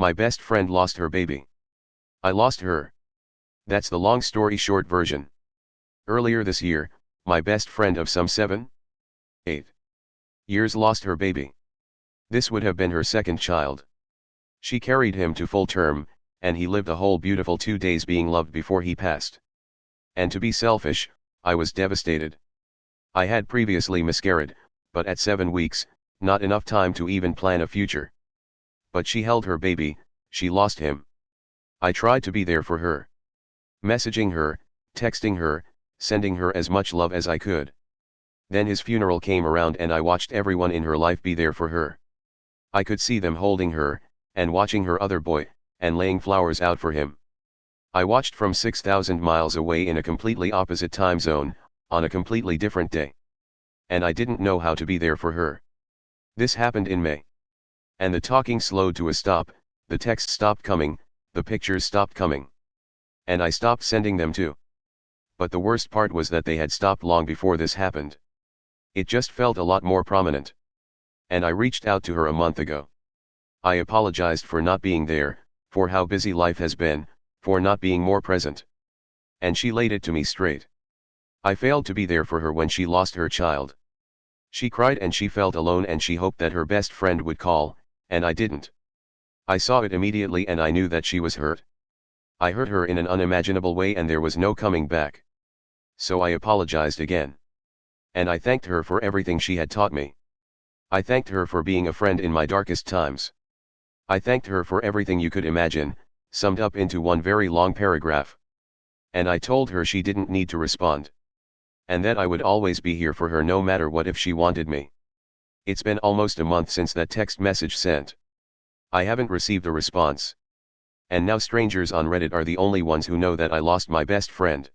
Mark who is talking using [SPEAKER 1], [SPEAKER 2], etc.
[SPEAKER 1] My best friend lost her baby. I lost her. That's the long story short version. Earlier this year, my best friend of some 8 years lost her baby. This would have been her second child. She carried him to full term, and he lived a whole beautiful 2 days being loved before he passed. And to be selfish, I was devastated. I had previously miscarried, but at 7 weeks, not enough time to even plan a future. But she held her baby, she lost him. I tried to be there for her. Messaging her, texting her, sending her as much love as I could. Then his funeral came around and I watched everyone in her life be there for her. I could see them holding her, and watching her other boy, and laying flowers out for him. I watched from 6,000 miles away in a completely opposite time zone, on a completely different day. And I didn't know how to be there for her. This happened in May. And the talking slowed to a stop, the texts stopped coming, the pictures stopped coming. And I stopped sending them too. But the worst part was that they had stopped long before this happened. It just felt a lot more prominent. And I reached out to her a month ago. I apologized for not being there, for how busy life has been, for not being more present. And she laid it to me straight. I failed to be there for her when she lost her child. She cried and she felt alone and she hoped that her best friend would call, and I didn't. I saw it immediately and I knew that she was hurt. I hurt her in an unimaginable way and there was no coming back. So I apologized again. And I thanked her for everything she had taught me. I thanked her for being a friend in my darkest times. I thanked her for everything you could imagine, summed up into one very long paragraph. And I told her she didn't need to respond. And that I would always be here for her no matter what if she wanted me. It's been almost a month since that text message sent. I haven't received a response. And now strangers on Reddit are the only ones who know that I lost my best friend.